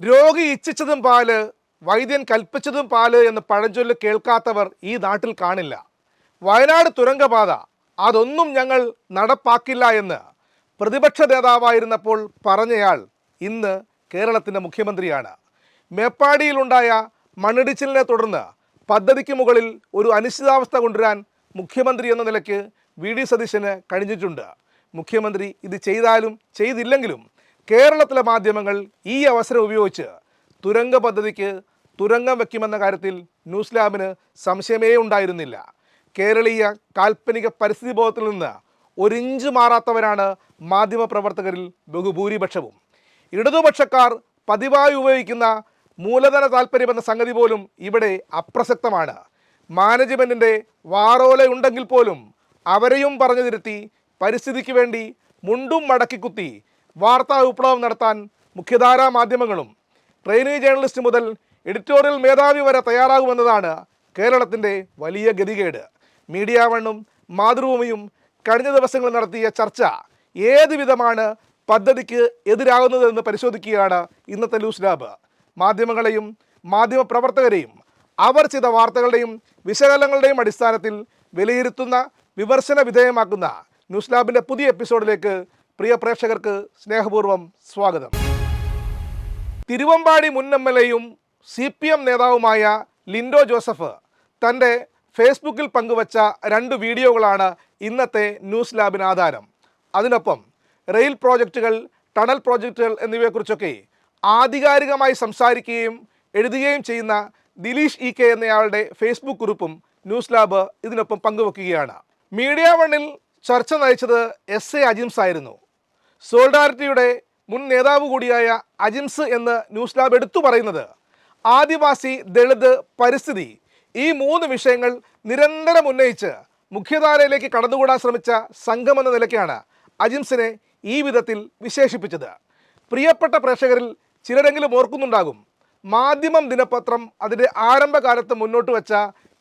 രോഗി ഇച്ഛിച്ചതും പാല്, വൈദ്യൻ കൽപ്പിച്ചതും പാല് എന്ന് പഴഞ്ചൊല്ല് കേൾക്കാത്തവർ ഈ നാട്ടിൽ കാണില്ല. വയനാട് തുരങ്കപാത അതൊന്നും ഞങ്ങൾ നടപ്പാക്കില്ല എന്ന് പ്രതിപക്ഷ നേതാവായിരുന്നപ്പോൾ പറഞ്ഞയാൾ ഇന്ന് കേരളത്തിൻ്റെ മുഖ്യമന്ത്രിയാണ്. മേപ്പാടിയിലുണ്ടായ മണ്ണിടിച്ചിലിനെ തുടർന്ന് പദ്ധതിക്ക് മുകളിൽ ഒരു അനിശ്ചിതാവസ്ഥ കൊണ്ടുവരാൻ മുഖ്യമന്ത്രി എന്ന നിലയ്ക്ക് വി.ഡി. സതീശന് കഴിഞ്ഞിട്ടുണ്ട്. മുഖ്യമന്ത്രി ഇത് ചെയ്താലും ചെയ്തില്ലെങ്കിലും കേരളത്തിലെ മാധ്യമങ്ങൾ ഈ അവസരം ഉപയോഗിച്ച് തുരങ്ക പദ്ധതിക്ക് തുരങ്കം വയ്ക്കുമെന്ന കാര്യത്തിൽ ന്യൂസ് ലാബിന് സംശയമേ ഉണ്ടായിരുന്നില്ല. കേരളീയ കാൽപ്പനിക പരിസ്ഥിതി ബോധത്തിൽ നിന്ന് ഒരിഞ്ച് മാറാത്തവരാണ് മാധ്യമപ്രവർത്തകരിൽ ബഹുഭൂരിപക്ഷവും. ഇടതുപക്ഷക്കാർ പതിവായി ഉപയോഗിക്കുന്ന മൂലധന താൽപ്പര്യമെന്ന സംഗതി പോലും ഇവിടെ അപ്രസക്തമാണ്. മാനേജ്മെൻറ്റിൻ്റെ വാറോലയുണ്ടെങ്കിൽ പോലും അവരെയും പറഞ്ഞു തിരുത്തി പരിസ്ഥിതിക്ക് വേണ്ടി മുണ്ടും മടക്കിക്കുത്തി വാർത്താ വിപ്ലവം നടത്താൻ മുഖ്യധാരാ മാധ്യമങ്ങളും ട്രെയിനി ജേർണലിസ്റ്റ് മുതൽ എഡിറ്റോറിയൽ മേധാവി വരെ തയ്യാറാകുമെന്നതാണ് കേരളത്തിൻ്റെ വലിയ ഗതികേട്. മീഡിയ വണ്ണും മാതൃഭൂമിയും കഴിഞ്ഞ ദിവസങ്ങളിൽ നടത്തിയ ചർച്ച ഏത് വിധമാണ് പദ്ധതിക്ക് എതിരാകുന്നതെന്ന് പരിശോധിക്കുകയാണ് ഇന്നത്തെ ന്യൂസ് ലാബ്. മാധ്യമങ്ങളെയും മാധ്യമപ്രവർത്തകരെയും അവർ ചെയ്ത വാർത്തകളുടെയും വിശകലനങ്ങളുടെയും അടിസ്ഥാനത്തിൽ വിലയിരുത്തുന്ന വിമർശന വിധേയമാക്കുന്ന ന്യൂസ് ലാബിൻ്റെ പുതിയ എപ്പിസോഡിലേക്ക് പ്രിയ പ്രേക്ഷകർക്ക് സ്നേഹപൂർവ്വം സ്വാഗതം. തിരുവമ്പാടി മുൻ എം.എൽ.എയും CPM നേതാവുമായ ലിൻഡോ ജോസഫ് തൻ്റെ ഫേസ്ബുക്കിൽ പങ്കുവച്ച 2 വീഡിയോകളാണ് ഇന്നത്തെ ന്യൂസ് ലാബിന് ആധാരം. അതിനൊപ്പം റെയിൽ പ്രോജക്റ്റുകൾ, ടണൽ പ്രോജക്റ്റുകൾ എന്നിവയെക്കുറിച്ചൊക്കെ ആധികാരികമായി സംസാരിക്കുകയും എഴുതുകയും ചെയ്യുന്ന ദിലീഷ് EK എന്നയാളുടെ ഫേസ്ബുക്ക് കുറിപ്പും ന്യൂസ് ലാബ് ഇതിനൊപ്പം പങ്കുവെക്കുകയാണ്. മീഡിയ വണ്ണിൽ ചർച്ച നയിച്ചത് SA അജിംസ് ആയിരുന്നു. സോളിഡാരിറ്റിയുടെ മുൻ നേതാവ് കൂടിയായ അജിംസ് എന്ന് ന്യൂസ് ലാബ് എടുത്തു പറയുന്നത് ആദിവാസി, ദളിത്, പരിസ്ഥിതി ഈ 3 വിഷയങ്ങൾ നിരന്തരം ഉന്നയിച്ച് മുഖ്യധാരയിലേക്ക് കടന്നുകൂടാൻ ശ്രമിച്ച സംഘമെന്ന നിലയ്ക്കാണ് അജിംസിനെ ഈ വിധത്തിൽ വിശേഷിപ്പിച്ചത്. പ്രിയപ്പെട്ട പ്രേക്ഷകരിൽ ചിലരെങ്കിലും ഓർക്കുന്നുണ്ടാകും, മാധ്യമം ദിനപത്രം അതിൻ്റെ ആരംഭകാലത്ത് മുന്നോട്ട് വെച്ച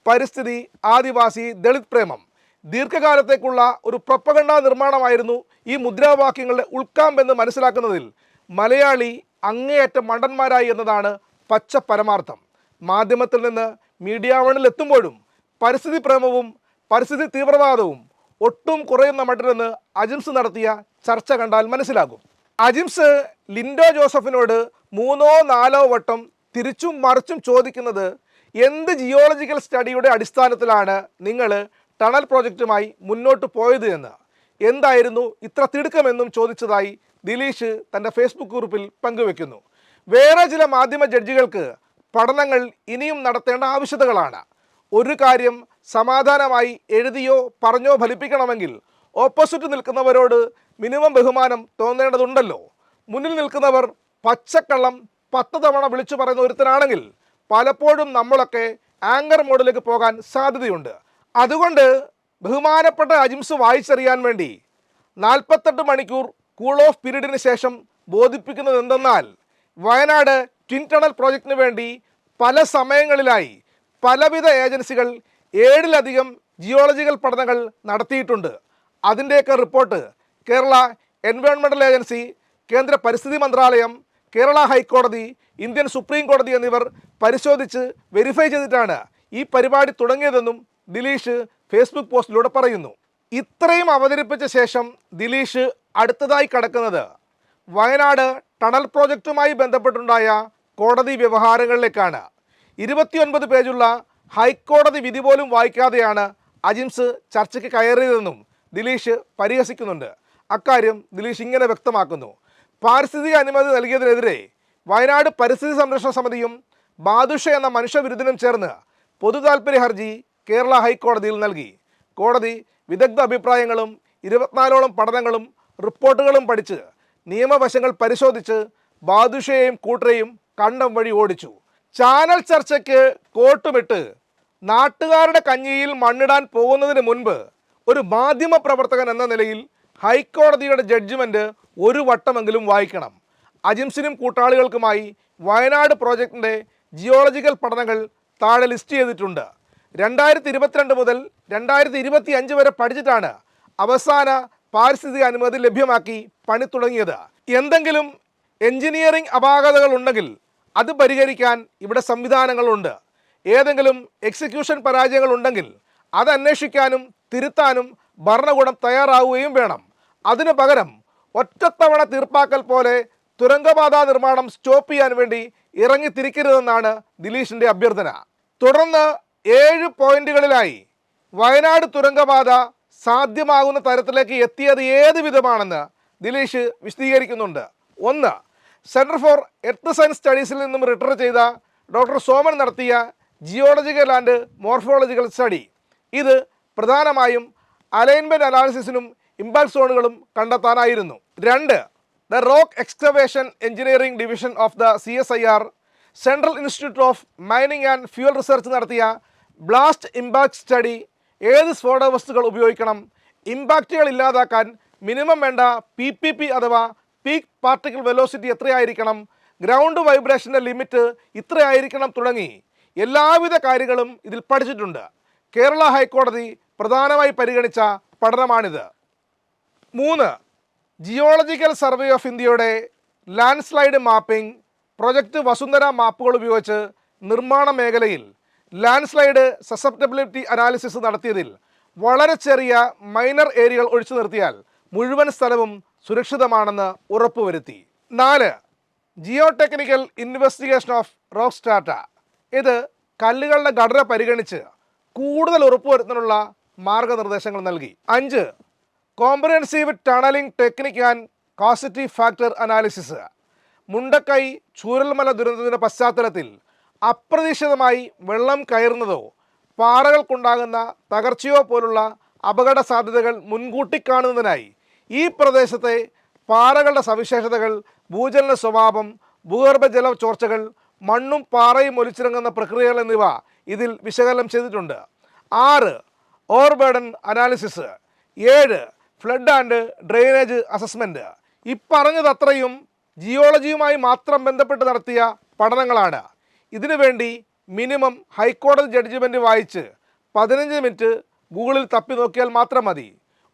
പരിസ്ഥിതി, ആദിവാസി, ദളിത് പ്രേമം ദീർഘകാലത്തേക്കുള്ള ഒരു പ്രൊപ്പഗണ്ട നിർമ്മാണമായിരുന്നു. ഈ മുദ്രാവാക്യങ്ങളുടെ ഉൾക്കാമ്പെന്ന് മനസ്സിലാക്കുന്നതിൽ മലയാളി അങ്ങേയറ്റം മണ്ടന്മാരായി എന്നതാണ് പച്ച പരമാർത്ഥം. മാധ്യമത്തിൽ നിന്ന് മീഡിയ വണ്ണിൽ എത്തുമ്പോഴും പരിസ്ഥിതി പ്രേമവും പരിസ്ഥിതി തീവ്രവാദവും ഒട്ടും കുറയുന്ന മട്ടിലെന്ന് അജിംസ് നടത്തിയ ചർച്ച കണ്ടാൽ മനസ്സിലാകും. അജിംസ് ലിൻഡോ ജോസഫിനോട് 3ഓ 4ഓ വട്ടം തിരിച്ചും മറിച്ചും ചോദിക്കുന്നത് എന്ത് ജിയോളജിക്കൽ സ്റ്റഡിയുടെ അടിസ്ഥാനത്തിലാണ് നിങ്ങൾ ടണൽ പ്രോജക്റ്റുമായി മുന്നോട്ട് പോയത് എന്ന്, എന്തായിരുന്നു ഇത്ര തിടുക്കമെന്നും ചോദിച്ചതായി ദിലീഷ് തൻ്റെ ഫേസ്ബുക്ക് കുറിപ്പിൽ പങ്കുവെക്കുന്നു. വേറെ ചില മാധ്യമ ജഡ്ജികൾക്ക് പഠനങ്ങൾ ഇനിയും നടത്തേണ്ട ആവശ്യകതകളാണ്. ഒരു കാര്യം സമാധാനമായി എഴുതിയോ പറഞ്ഞോ ഫലിപ്പിക്കണമെങ്കിൽ ഓപ്പോസിറ്റ് നിൽക്കുന്നവരോട് മിനിമം ബഹുമാനം തോന്നേണ്ടതുണ്ടല്ലോ. മുന്നിൽ നിൽക്കുന്നവർ പച്ചക്കള്ളം 10 തവണ വിളിച്ചു പറയുന്ന ഒരുത്തനാണെങ്കിൽ പലപ്പോഴും നമ്മളൊക്കെ ആങ്കർ മോഡിലേക്ക് പോകാൻ സാധ്യതയുണ്ട്. അതുകൊണ്ട് ബഹുമാനപ്പെട്ട അജിംസ് വായിച്ചറിയാൻ വേണ്ടി 48 മണിക്കൂർ കൂൾ ഓഫ് പീരീഡിന് ശേഷം ബോധിപ്പിക്കുന്നത് എന്തെന്നാൽ വയനാട് ട്വിൻ ടണൽ പ്രോജക്റ്റിന് വേണ്ടി പല സമയങ്ങളിലായി പലവിധ ഏജൻസികൾ 7ലധികം ജിയോളജിക്കൽ പഠനങ്ങൾ നടത്തിയിട്ടുണ്ട്. അതിൻ്റെയൊക്കെ റിപ്പോർട്ട് കേരള എൻവയോൺമെൻറ്റൽ ഏജൻസി, കേന്ദ്ര പരിസ്ഥിതി മന്ത്രാലയം, കേരള ഹൈക്കോടതി, ഇന്ത്യൻ സുപ്രീം കോടതി എന്നിവർ പരിശോധിച്ച് വെരിഫൈ ചെയ്തിട്ടാണ് ഈ പരിപാടി തുടങ്ങിയതെന്നും ദിലീഷ് ഫേസ്ബുക്ക് പോസ്റ്റിലൂടെ പറയുന്നു. ഇത്രയും അവതരിപ്പിച്ച ശേഷം ദിലീഷ് അടുത്തതായി കടക്കുന്നത് വയനാട് ടണൽ പ്രോജക്റ്റുമായി ബന്ധപ്പെട്ടുണ്ടായ കോടതി വ്യവഹാരങ്ങളിലേക്കാണ്. 29 പേജുള്ള ഹൈക്കോടതി വിധി പോലും വായിക്കാതെയാണ് അജിംസ് ചർച്ചയ്ക്ക് കയറിയതെന്നും ദിലീഷ് പരിഹസിക്കുന്നുണ്ട്. അക്കാര്യം ദിലീഷ് ഇങ്ങനെ വ്യക്തമാക്കുന്നു. പാരിസ്ഥിതിക അനുമതി നൽകിയതിനെതിരെ വയനാട് പരിസ്ഥിതി സംരക്ഷണ സമിതിയും ബാദുഷ എന്ന മനുഷ്യവിരുദ്ധനും ചേർന്ന് പൊതു താൽപ്പര്യ ഹർജി കേരള ഹൈക്കോടതിയിൽ നൽകി. കോടതി വിദഗ്ധ അഭിപ്രായങ്ങളും 24ഓളം പഠനങ്ങളും റിപ്പോർട്ടുകളും പഠിച്ച് നിയമവശങ്ങൾ പരിശോധിച്ച് ബാദുഷയെയും കൂട്ടരെയും കണ്ടം വഴി ഓടിച്ചു. ചാനൽ ചർച്ചയ്ക്ക് കോട്ടുമിട്ട് നാട്ടുകാരുടെ കഞ്ഞിയിൽ മണ്ണിടാൻ പോകുന്നതിന് മുൻപ് ഒരു മാധ്യമ പ്രവർത്തകൻ എന്ന നിലയിൽ ഹൈക്കോടതിയുടെ ജഡ്ജ്മെൻറ്റ് ഒരു വട്ടമെങ്കിലും വായിക്കണം. അജിംസിനും കൂട്ടാളികൾക്കുമായി വയനാട് പ്രോജക്റ്റിൻ്റെ ജിയോളജിക്കൽ പഠനങ്ങൾ താഴെ ലിസ്റ്റ് ചെയ്തിട്ടുണ്ട്. 2022 മുതൽ 2025 വരെ പഠിച്ചിട്ടാണ് അവസാന പാരിസ്ഥിതിക അനുമതി ലഭ്യമാക്കി പണി തുടങ്ങിയത്. എന്തെങ്കിലും എഞ്ചിനീയറിംഗ് അപാകതകൾ ഉണ്ടെങ്കിൽ അത് പരിഹരിക്കാൻ ഇവിടെ സംവിധാനങ്ങളുണ്ട്. ഏതെങ്കിലും എക്സിക്യൂഷൻ പരാജയങ്ങൾ ഉണ്ടെങ്കിൽ അത് അന്വേഷിക്കാനും തിരുത്താനും ഭരണകൂടം തയ്യാറാവുകയും വേണം. അതിനു പകരം ഒറ്റത്തവണ തീർപ്പാക്കൽ പോലെ തുരങ്കപാത നിർമ്മാണം സ്റ്റോപ്പ് ചെയ്യാൻ വേണ്ടി ഇറങ്ങിത്തിരിക്കരുതെന്നാണ് ദിലീഷിൻ്റെ അഭ്യർത്ഥന. തുടർന്ന് 7 പോയിന്റുകളിലായി വയനാട് തുരങ്കപാത സാധ്യമാകുന്ന തരത്തിലേക്ക് എത്തിയത് ഏത് വിധമാണെന്ന് ദിലീഷ് വിശദീകരിക്കുന്നുണ്ട്. 1. സെൻറ്റർ ഫോർ എർത്ത് സയൻസ് സ്റ്റഡീസിൽ നിന്നും റിട്ടയർ ചെയ്ത ഡോക്ടർ സോമൻ നടത്തിയ ജിയോളജിക്കൽ ആൻഡ് മോർഫോളജിക്കൽ സ്റ്റഡി. ഇത് പ്രധാനമായും അലൈൻമെൻറ്റ് അനാലിസിസിനും ഇമ്പാക്ട് സോണുകളും കണ്ടെത്താനായിരുന്നു. 2. The rock excavation engineering division of the CSIR central institute of mining and fuel research നടത്തിയ ബ്ലാസ്റ്റ് ഇമ്പാക്ട് സ്റ്റഡി. ഏത് സ്ഫോടക വസ്തുക്കൾ ഉപയോഗിക്കണം, ഇമ്പാക്റ്റുകൾ ഇല്ലാതാക്കാൻ മിനിമം വേണ്ട PPP അഥവാ പീക്ക് പാർട്ടിക്കിൾ വെലോസിറ്റി എത്രയായിരിക്കണം, ഗ്രൗണ്ട് വൈബ്രേഷൻ്റെ ലിമിറ്റ് ഇത്രയായിരിക്കണം തുടങ്ങി എല്ലാവിധ കാര്യങ്ങളും ഇതിൽ പഠിച്ചിട്ടുണ്ട്. കേരള ഹൈക്കോടതി പ്രധാനമായി പരിഗണിച്ച പഠനമാണിത്. 3. ജിയോളജിക്കൽ സർവേ ഓഫ് ഇന്ത്യയുടെ landslide mapping project Vasundhara മാപ്പുകൾ ഉപയോഗിച്ച് നിർമ്മാണ മേഖലയിൽ ലാൻഡ് സ്ലൈഡ് സസെപ്റ്റബിലിറ്റി അനാലിസിസ് നടത്തിയതിൽ വളരെ ചെറിയ മൈനർ ഏരിയകൾ ഒഴിച്ചു നിർത്തിയാൽ മുഴുവൻ സ്ഥലവും സുരക്ഷിതമാണെന്ന് ഉറപ്പുവരുത്തി. 4. Geotechnical investigation of rock strata. ഇത് കല്ലുകളുടെ ഘടന പരിഗണിച്ച് കൂടുതൽ ഉറപ്പുവരുത്താനുള്ള മാർഗനിർദ്ദേശങ്ങൾ നൽകി. 5. കോംപ്രിഹെൻസീവ് ടണലിംഗ് ടെക്നിക് ആൻഡ് കോസിറ്റി ഫാക്ടർ അനാലിസിസ്. മുണ്ടക്കൈ ചൂരൽമല ദുരന്തത്തിൻ്റെ പശ്ചാത്തലത്തിൽ അപ്രതീക്ഷിതമായി വെള്ളം കയറുന്നതോ പാറകൾക്കുണ്ടാകുന്ന തകർച്ചയോ പോലുള്ള അപകട സാധ്യതകൾ മുൻകൂട്ടി കാണുന്നതിനായി ഈ പ്രദേശത്തെ പാറകളുടെ സവിശേഷതകൾ, ഭൂചലന സ്വഭാവം, ഭൂഗർഭജല ചോർച്ചകൾ, മണ്ണും പാറയും ഒലിച്ചിറങ്ങുന്ന പ്രക്രിയകൾ എന്നിവ ഇതിൽ വിശകലനം ചെയ്തിട്ടുണ്ട്. 6. Overburden analysis. 7. Flood and drainage assessment. ഇപ്പറഞ്ഞതത്രയും ജിയോളജിയുമായി മാത്രം ബന്ധപ്പെട്ട് നടത്തിയ പഠനങ്ങളാണ്. ഇതിനുവേണ്ടി മിനിമം ഹൈക്കോടതി ജഡ്ജിമെൻറ്റ് വായിച്ച് 15 മിനിറ്റ് ഗൂഗിളിൽ തപ്പി നോക്കിയാൽ മാത്രം മതി.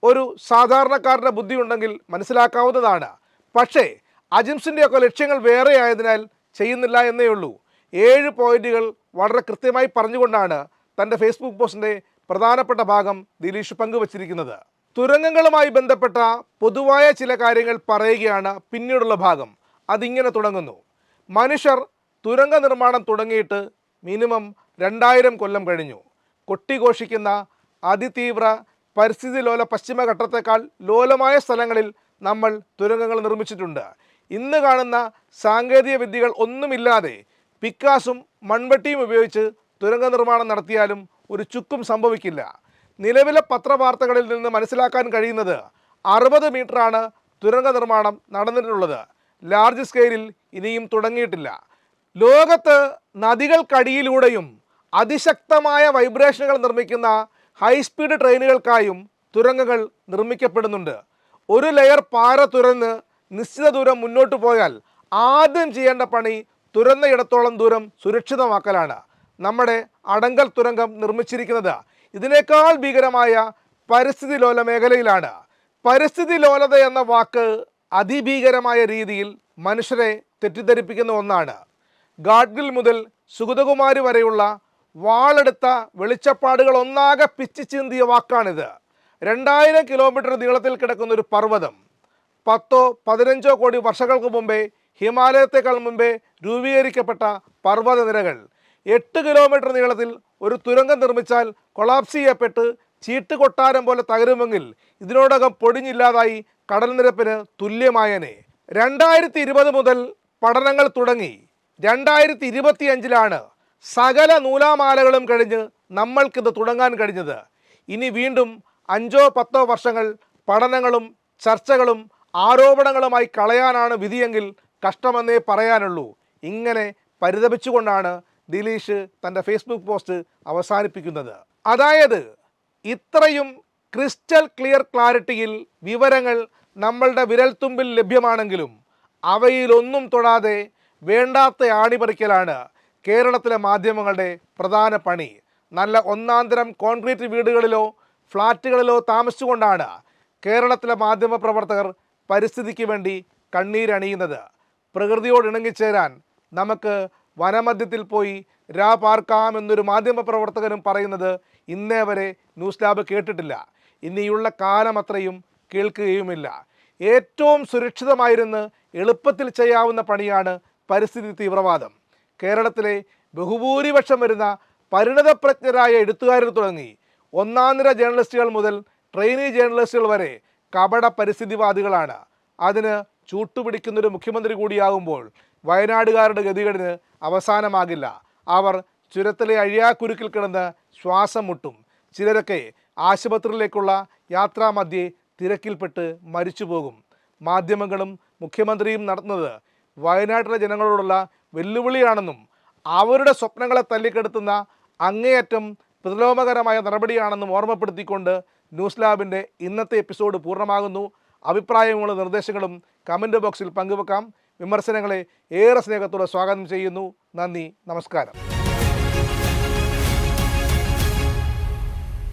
ഒരു സാധാരണക്കാരൻ്റെ ബുദ്ധിയുണ്ടെങ്കിൽ മനസ്സിലാക്കാവുന്നതാണ്. പക്ഷേ അജിംസിൻ്റെയൊക്കെ ലക്ഷ്യങ്ങൾ വേറെ ആയതിനാൽ ചെയ്യുന്നില്ല എന്നേ ഉള്ളൂ. 7 പോയിന്റുകൾ വളരെ കൃത്യമായി പറഞ്ഞുകൊണ്ടാണ് തൻ്റെ ഫേസ്ബുക്ക് പോസ്റ്റിൻ്റെ പ്രധാനപ്പെട്ട ഭാഗം ദിലീഷ് പങ്കുവച്ചിരിക്കുന്നത്. തുരങ്കങ്ങളുമായി ബന്ധപ്പെട്ട പൊതുവായ ചില കാര്യങ്ങൾ പറയുകയാണ് പിന്നീടുള്ള ഭാഗം. അതിങ്ങനെ തുടങ്ങുന്നു. മനുഷ്യർ തുരങ്ക നിർമ്മാണം തുടങ്ങിയിട്ട് മിനിമം 2000 കൊല്ലം കഴിഞ്ഞു. കൊട്ടിഘോഷിക്കുന്ന അതിതീവ്ര പരിസ്ഥിതി ലോല പശ്ചിമഘട്ടത്തേക്കാൾ ലോലമായ സ്ഥലങ്ങളിൽ നമ്മൾ തുരങ്കങ്ങൾ നിർമ്മിച്ചിട്ടുണ്ട്. ഇന്ന് കാണുന്ന സാങ്കേതിക വിദ്യകൾ ഒന്നുമില്ലാതെ പിക്കാസും മൺവെട്ടിയും ഉപയോഗിച്ച് തുരങ്ക നിർമ്മാണം നടത്തിയാലും ഒരു ചുക്കും സംഭവിക്കില്ല. നിലവിലെ പത്രവാർത്തകളിൽ നിന്ന് മനസ്സിലാക്കാൻ കഴിയുന്നത് 60 മീറ്ററാണ് തുരങ്ക നിർമ്മാണം നടന്നിട്ടുള്ളത്. ലാർജ് സ്കെയിലിൽ ഇനിയും തുടങ്ങിയിട്ടില്ല. ലോകത്ത് നദികൾക്കടിയിലൂടെയും അതിശക്തമായ വൈബ്രേഷനുകൾ നിർമ്മിക്കുന്ന ഹൈസ്പീഡ് ട്രെയിനുകൾക്കായും തുരങ്കങ്ങൾ നിർമ്മിക്കപ്പെടുന്നുണ്ട്. ഒരു ലെയർ പാറ തുരന്ന് നിശ്ചിത ദൂരം മുന്നോട്ട് പോയാൽ ആദ്യം ചെയ്യേണ്ട പണി തുരന്നയിടത്തോളം ദൂരം സുരക്ഷിതമാക്കലാണ്. നമ്മുടെ അടങ്കൽ തുരങ്കം നിർമ്മിച്ചിരിക്കുന്നത് ഇതിനേക്കാൾ ഭീകരമായ പരിസ്ഥിതി ലോല മേഖലയിലാണ്. പരിസ്ഥിതി ലോലത എന്ന വാക്ക് അതിഭീകരമായ രീതിയിൽ മനുഷ്യരെ തെറ്റിദ്ധരിപ്പിക്കുന്ന ഒന്നാണ്. ഗാഡ്ഗിൽ മുതൽ സുഗതകുമാരി വരെയുള്ള വാളെടുത്ത വെളിച്ചപ്പാടുകൾ ഒന്നാകെ പിച്ചി ചീന്തിയ വാക്കാണിത്. 2000 കിലോമീറ്റർ നീളത്തിൽ കിടക്കുന്ന ഒരു പർവ്വതം 10-15 കോടി വർഷങ്ങൾക്ക് മുമ്പേ ഹിമാലയത്തേക്കാൾ മുമ്പേ രൂപീകരിക്കപ്പെട്ട പർവ്വതനിരകൾ 8 കിലോമീറ്റർ നീളത്തിൽ ഒരു തുരങ്കം നിർമ്മിച്ചാൽ കൊളാപ്സ് ചെയ്യപ്പെട്ട് ചീട്ട് കൊട്ടാരം പോലെ തകരുമെങ്കിൽ ഇതിനോടകം പൊടിഞ്ഞില്ലാതായി കടൽനിരപ്പിന് തുല്യമായനെ. 2020 മുതൽ പഠനങ്ങൾ തുടങ്ങി 2025 സകല നൂലാമാലകളും കഴിഞ്ഞ് നമ്മൾക്കിത് തുടങ്ങാൻ കഴിഞ്ഞത്. ഇനി വീണ്ടും 5-10 വർഷങ്ങൾ പഠനങ്ങളും ചർച്ചകളും ആരോപണങ്ങളുമായി കളയാനാണ് വിധിയെങ്കിൽ കഷ്ടമെന്നേ പറയാനുള്ളൂ. ഇങ്ങനെ പരിതപിച്ചുകൊണ്ടാണ് ദിലീഷ് തൻ്റെ ഫേസ്ബുക്ക് പോസ്റ്റ് അവസാനിപ്പിക്കുന്നത്. അതായത് ഇത്രയും ക്രിസ്റ്റൽ ക്ലിയർ ക്ലാരിറ്റിയിൽ വിവരങ്ങൾ നമ്മളുടെ വിരൽത്തുമ്പിൽ ലഭ്യമാണെങ്കിലും അവയിലൊന്നും തൊടാതെ വേണ്ടാത്ത ആണിപറിക്കലാണ് കേരളത്തിലെ മാധ്യമങ്ങളുടെ പ്രധാന പണി. നല്ല ഒന്നാന്തരം കോൺക്രീറ്റ് വീടുകളിലോ ഫ്ലാറ്റുകളിലോ താമസിച്ചുകൊണ്ടാണ് കേരളത്തിലെ മാധ്യമപ്രവർത്തകർ പരിസ്ഥിതിക്ക് വേണ്ടി കണ്ണീരണിയുന്നത്. പ്രകൃതിയോട് ഇണങ്ങിച്ചേരാൻ നമുക്ക് വനമധ്യത്തിൽ പോയി രാ പാർക്കാം എന്നൊരു മാധ്യമപ്രവർത്തകനും പറയുന്നത് ഇന്നേ വരെ ന്യൂസ് ലാബ് കേട്ടിട്ടില്ല. ഇനിയുള്ള കാലം അത്രയും കേൾക്കുകയുമില്ല. ഏറ്റവും സുരക്ഷിതമായിരുന്ന് എളുപ്പത്തിൽ ചെയ്യാവുന്ന പണിയാണ് പരിസ്ഥിതി തീവ്രവാദം. കേരളത്തിലെ ബഹുഭൂരിപക്ഷം വരുന്ന പരിണതപ്രജ്ഞരായ എഴുത്തുകാരിൽ തുടങ്ങി ഒന്നാംനിര ജേർണലിസ്റ്റുകൾ മുതൽ ട്രെയിനി ജേർണലിസ്റ്റുകൾ വരെ കപട പരിസ്ഥിതിവാദികളാണ്. അതിന് ചൂട്ടുപിടിക്കുന്നൊരു മുഖ്യമന്ത്രി കൂടിയാകുമ്പോൾ വയനാടുകാരുടെ ഗതികേടിന് അവസാനമാകില്ല. അവർ ചുരത്തിലെ അഴിയാക്കുരുക്കിൽ കിടന്ന് ശ്വാസം മുട്ടും. ചിലരൊക്കെ ആശുപത്രിയിലേക്കുള്ള യാത്രാമധ്യേ തിരക്കിൽപ്പെട്ട് മരിച്ചു പോകും. മാധ്യമങ്ങളും മുഖ്യമന്ത്രിയും നടത്തുന്നത് വയനാട്ടിലെ ജനങ്ങളോടുള്ള വെല്ലുവിളിയാണെന്നും അവരുടെ സ്വപ്നങ്ങളെ തല്ലിക്കെടുത്തുന്ന അങ്ങേയറ്റം പ്രതിലോമകരമായ നടപടിയാണെന്നും ഓർമ്മപ്പെടുത്തിക്കൊണ്ട് ന്യൂസ് ലാബിൻ്റെ ഇന്നത്തെ എപ്പിസോഡ് പൂർണ്ണമാകുന്നു. അഭിപ്രായങ്ങളും നിർദ്ദേശങ്ങളും കമൻറ്റ് ബോക്സിൽ പങ്കുവെക്കാം. വിമർശനങ്ങളെ ഏറെ സ്നേഹത്തോടെ സ്വാഗതം ചെയ്യുന്നു. നന്ദി, നമസ്കാരം.